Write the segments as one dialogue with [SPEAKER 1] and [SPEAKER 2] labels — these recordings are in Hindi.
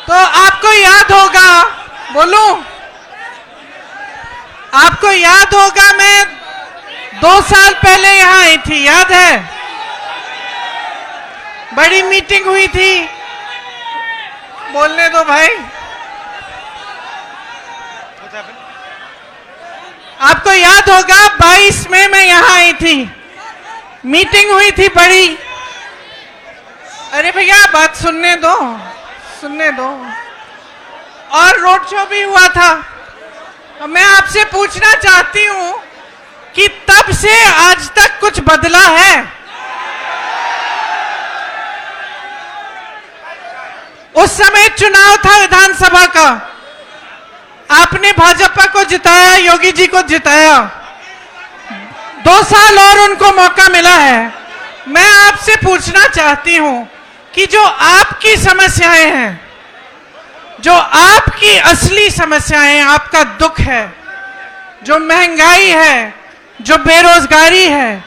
[SPEAKER 1] तो आपको याद होगा, बोलूं, आपको याद होगा मैं 2 साल पहले यहां आई थी, याद है? बड़ी मीटिंग हुई थी। बोलने दो भाई। आपको याद होगा 22 में मैं यहां आई थी, मीटिंग हुई थी बड़ी। अरे भैया बात सुनने दो, सुनने दो। और रोड शो भी हुआ था। मैं आपसे पूछना चाहती हूं कि तब से आज तक कुछ बदला है? उस समय चुनाव था विधानसभा का, आपने भाजपा को जिताया, योगी जी को जिताया, 2 साल और उनको मौका मिला है। मैं आपसे पूछना चाहती हूं कि जो आपकी समस्याएं हैं, जो आपकी असली समस्याएं, आपका दुख है, जो महंगाई है, जो बेरोजगारी है,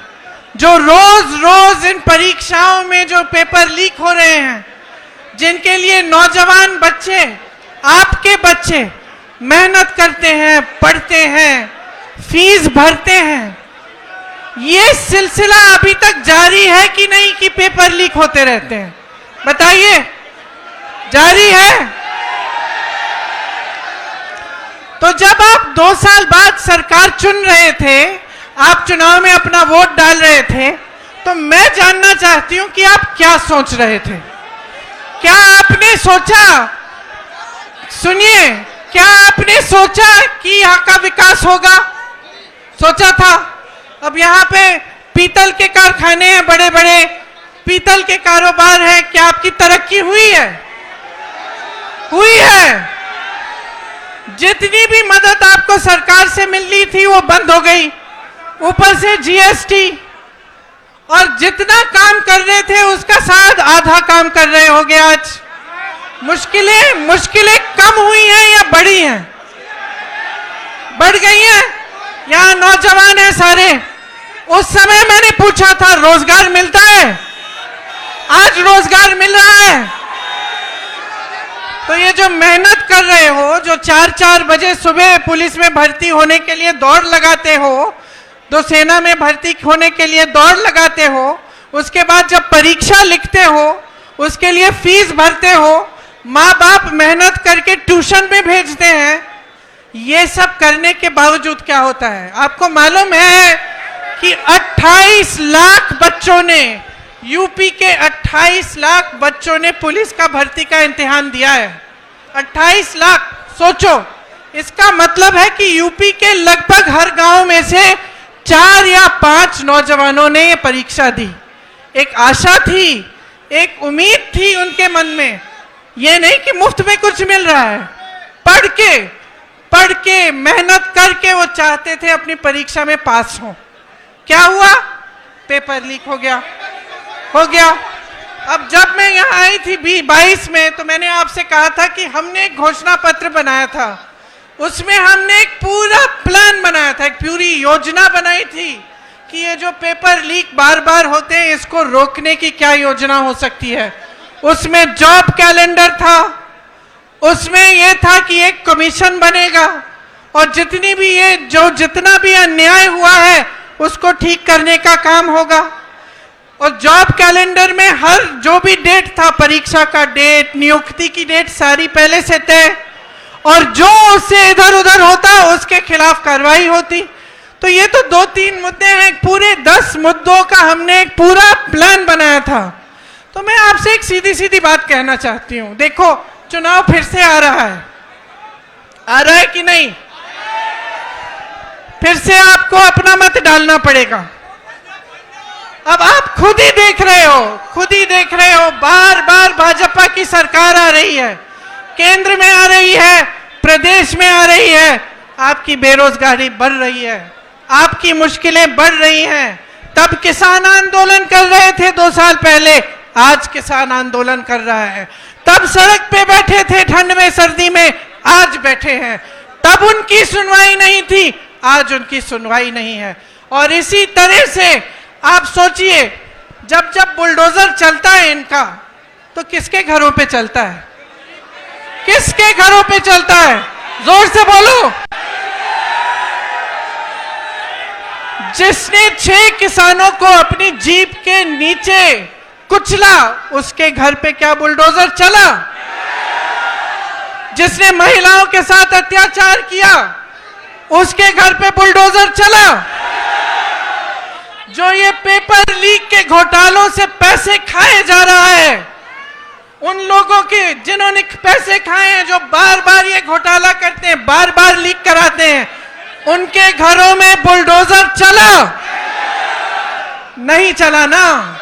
[SPEAKER 1] जो रोज रोज इन परीक्षाओं में जो पेपर लीक हो रहे हैं, जिनके लिए नौजवान बच्चे, आपके बच्चे मेहनत करते हैं, पढ़ते हैं, फीस भरते हैं, ये सिलसिला अभी तक जारी है कि नहीं कि पेपर लीक होते रहते हैं? बताइए, जारी है? तो जब आप 2 साल बाद सरकार चुन रहे थे, आप चुनाव में अपना वोट डाल रहे थे, तो मैं जानना चाहती हूं कि आप क्या सोच रहे थे? क्या आपने सोचा, सुनिए, क्या आपने सोचा कि यहाँ का विकास होगा? सोचा था? अब यहाँ पे पीतल के कारखाने हैं, बड़े बड़े पीतल के कारोबार है, क्या आपकी तरक्की हुई है? हुई है? जितनी भी मदद आपको सरकार से मिलनी थी वो बंद हो गई, ऊपर से जीएसटी, और जितना काम कर रहे थे उसका शायद आधा काम कर रहे होंगे आज। मुश्किलें कम हुई हैं या बढ़ी हैं? बढ़ गई हैं। यहाँ नौजवान हैं सारे। उस समय मैंने पूछा था रोजगार मिलता है, आज रोजगार मिल रहा है। तो ये जो मेहनत कर रहे हो, जो 4-4 बजे सुबह पुलिस में भर्ती होने के लिए दौड़ लगाते हो, तो सेना में भर्ती होने के लिए दौड़ लगाते हो, उसके बाद जब परीक्षा लिखते हो, उसके लिए फीस भरते हो, माँ बाप मेहनत करके ट्यूशन में भेजते हैं, ये सब करने के बावजूद क्या होता है? आपको मालूम है कि 28 लाख बच्चों ने, यूपी के 28 लाख बच्चों ने पुलिस का भर्ती का इम्तिहान दिया है। 28 लाख, सोचो, इसका मतलब है कि यूपी के लगभग हर गांव में से 4 या 5 नौजवानों ने ये परीक्षा दी। एक आशा थी, एक उम्मीद थी उनके मन में, ये नहीं कि मुफ्त में कुछ मिल रहा है। पढ़ के मेहनत करके वो चाहते थे अपनी परीक्षा में पास हो। क्या हुआ? पेपर लीक हो गया। अब जब मैं यहाँ आई थी 22 में, तो मैंने आपसे कहा था कि हमने एक घोषणा पत्र बनाया था, उसमें हमने एक पूरा प्लान बनाया था, एक पूरी योजना बनाई थी कि ये जो पेपर लीक बार बार होते हैं, इसको रोकने की क्या योजना हो सकती है। उसमें जॉब कैलेंडर था, उसमें यह था कि एक कमीशन बनेगा और जितना भी अन्याय हुआ है उसको ठीक करने का काम होगा। और जॉब कैलेंडर में हर जो भी डेट था, परीक्षा का डेट, नियुक्ति की डेट, सारी पहले से तय, और जो उससे इधर उधर होता उसके खिलाफ कार्रवाई होती। तो ये तो 2-3 मुद्दे हैं, पूरे 10 मुद्दों का हमने एक पूरा प्लान बनाया था। तो मैं आपसे एक सीधी सीधी बात कहना चाहती हूं, देखो चुनाव फिर से आ रहा है कि नहीं? फिर से आपको अपना मत डालना पड़ेगा। अब आप खुद ही देख रहे हो, बार बार भाजपा की सरकार आ रही है, केंद्र में आ रही है, प्रदेश में आ रही है, आपकी बेरोजगारी बढ़ रही है, आपकी मुश्किलें बढ़ रही हैं। तब किसान आंदोलन कर रहे थे 2 साल पहले, आज किसान आंदोलन कर रहा है। तब सड़क पे बैठे थे ठंड में सर्दी में, आज बैठे हैं। तब उनकी सुनवाई नहीं थी, आज उनकी सुनवाई नहीं है। और इसी तरह से आप सोचिए, जब बुलडोजर चलता है इनका, तो किसके घरों पे चलता है? किसके घरों पे चलता है? जोर से बोलो। जिसने 6 किसानों को अपनी जीप के नीचे कुचला, उसके घर पे क्या बुलडोजर चला? जिसने महिलाओं के साथ अत्याचार किया, उसके घर पे बुलडोजर चला? जो ये पेपर लीक के घोटालों से पैसे खाए जा रहा है, उन लोगों के जिन्होंने पैसे खाए हैं, जो बार बार ये घोटाला करते हैं, बार बार लीक कराते हैं, उनके घरों में बुलडोजर चला? नहीं चला ना।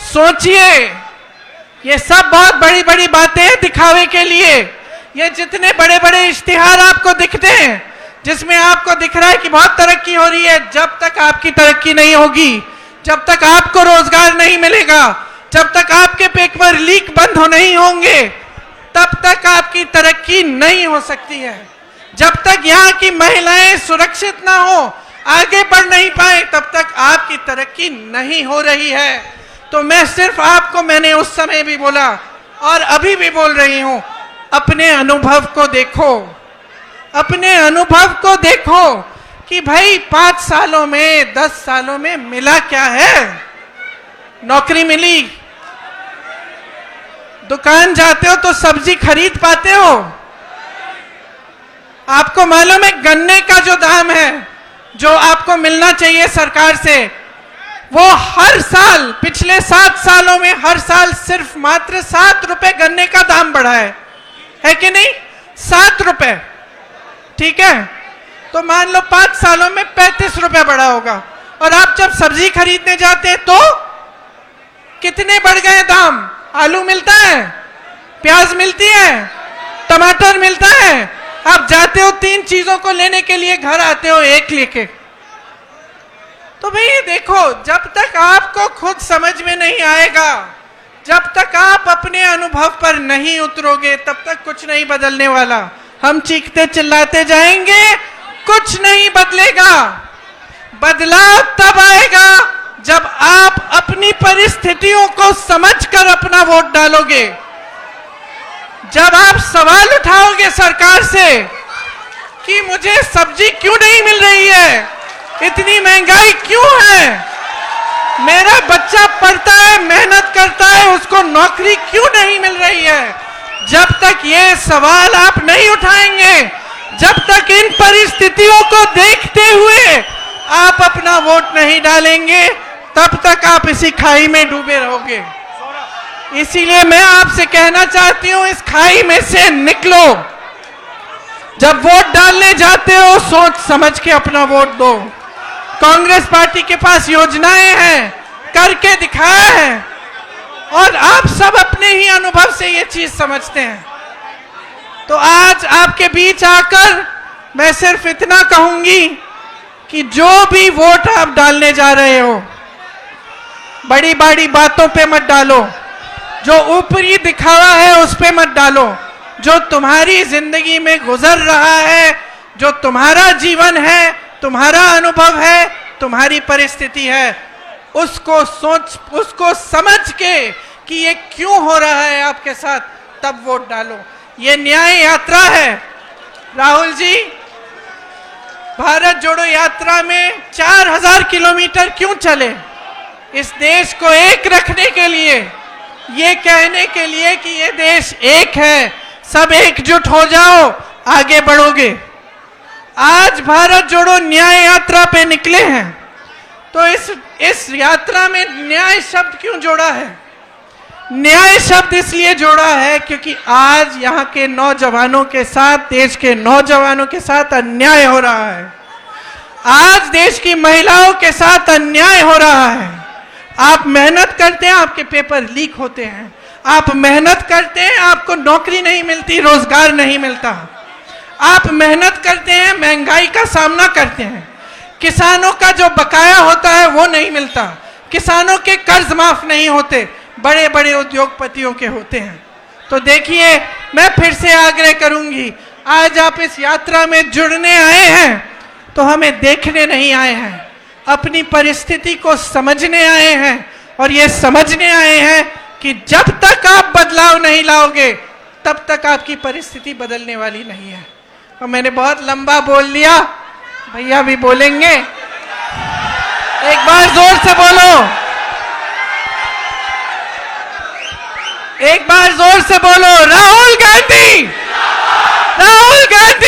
[SPEAKER 1] सोचिए, ये सब बहुत बड़ी बड़ी बातें हैं दिखावे के लिए। ये जितने बड़े बड़े इश्तिहार आपको दिखते हैं, जिसमें आपको दिख रहा है कि बहुत तरक्की हो रही है, जब तक आपकी तरक्की नहीं होगी, जब तक आपको रोजगार नहीं मिलेगा, जब तक आपके पेपर लीक बंद हो नहीं होंगे, तब तक आपकी तरक्की नहीं हो सकती है। जब तक यहाँ की महिलाएं सुरक्षित ना हो, आगे बढ़ नहीं पाए, तब तक आपकी तरक्की नहीं हो रही है। तो मैं सिर्फ आपको, मैंने उस समय भी बोला और अभी भी बोल रही हूं, अपने अनुभव को देखो, अपने अनुभव को देखो कि भाई 5 सालों में, 10 सालों में मिला क्या है? नौकरी मिली, दुकान जाते हो तो सब्जी खरीद पाते हो। आपको मालूम है गन्ने का जो दाम है, जो आपको मिलना चाहिए सरकार से, वो हर साल, पिछले 7 सालों में हर साल सिर्फ मात्र 7 रुपए गन्ने का दाम बढ़ा है कि नहीं? 7 रुपए, ठीक है? तो मान लो 5 सालों में 35 रुपए बढ़ा होगा। और आप जब सब्जी खरीदने जाते हैं तो कितने बढ़ गए दाम? आलू मिलता है, प्याज मिलती है, टमाटर मिलता है। आप जाते हो 3 चीजों को लेने के लिए, घर आते हो 1 लेके। तो भाई देखो, जब तक आपको खुद समझ में नहीं आएगा, जब तक आप अपने अनुभव पर नहीं उतरोगे, तब तक कुछ नहीं बदलने वाला। हम चीखते चिल्लाते जाएंगे, कुछ नहीं बदलेगा। बदलाव तब आएगा जब आप अपनी परिस्थितियों को समझकर अपना वोट डालोगे, जब आप सवाल उठाओगे सरकार से कि मुझे सब्जी क्यों नहीं मिल रही है, इतनी महंगाई क्यों है, मेरा बच्चा पढ़ता है, मेहनत करता है, उसको नौकरी क्यों नहीं मिल रही है। जब तक ये सवाल आप नहीं उठाएंगे, जब तक इन परिस्थितियों को देखते हुए आप अपना वोट नहीं डालेंगे, तब तक आप इसी खाई में डूबे रहोगे। इसीलिए मैं आपसे कहना चाहती हूं, इस खाई में से निकलो। जब वोट डालने जाते हो, सोच समझ के अपना वोट दो। कांग्रेस पार्टी के पास योजनाएं हैं, करके दिखाया है, और आप सब अपने ही अनुभव से ये चीज समझते हैं। तो आज आपके बीच आकर मैं सिर्फ इतना कहूंगी कि जो भी वोट आप डालने जा रहे हो, बड़ी बड़ी बातों पे मत डालो, जो ऊपरी दिखावा है उस पे मत डालो। जो तुम्हारी जिंदगी में गुजर रहा है, जो तुम्हारा जीवन है, तुम्हारा अनुभव है, तुम्हारी परिस्थिति है, उसको सोच, उसको समझ के कि ये क्यों हो रहा है आपके साथ, तब वोट डालो। ये न्याय यात्रा है। राहुल जी, भारत जोड़ो यात्रा में 4000 किलोमीटर क्यों चले? इस देश को एक रखने के लिए, ये कहने के लिए कि ये देश एक है, सब एकजुट हो जाओ, आगे बढ़ोगे। आज भारत जोड़ो न्याय यात्रा पे निकले हैं, तो इस यात्रा में न्याय शब्द क्यों जोड़ा है? न्याय शब्द इसलिए जोड़ा है क्योंकि आज यहाँ के नौजवानों के साथ, देश के नौजवानों के साथ अन्याय हो रहा है। आज देश की महिलाओं के साथ अन्याय हो रहा है। आप मेहनत करते हैं, आपके पेपर लीक होते हैं। आप मेहनत करते हैं, आपको नौकरी नहीं मिलती, रोजगार नहीं मिलता। आप मेहनत करते हैं, महंगाई का सामना करते हैं। किसानों का जो बकाया होता है वो नहीं मिलता, किसानों के कर्ज माफ नहीं होते, बड़े बड़े उद्योगपतियों के होते हैं। तो देखिए, मैं फिर से आग्रह करूंगी, आज आप इस यात्रा में जुड़ने आए हैं तो हमें देखने नहीं आए हैं, अपनी परिस्थिति को समझने आए हैं। और ये समझने आए हैं कि जब तक आप बदलाव नहीं लाओगे, तब तक आपकी परिस्थिति बदलने वाली नहीं है। और मैंने बहुत लंबा बोल लिया, भैया भी बोलेंगे, एक बार जोर से बोलो, एक बार जोर से बोलो, राहुल गांधी, राहुल गांधी।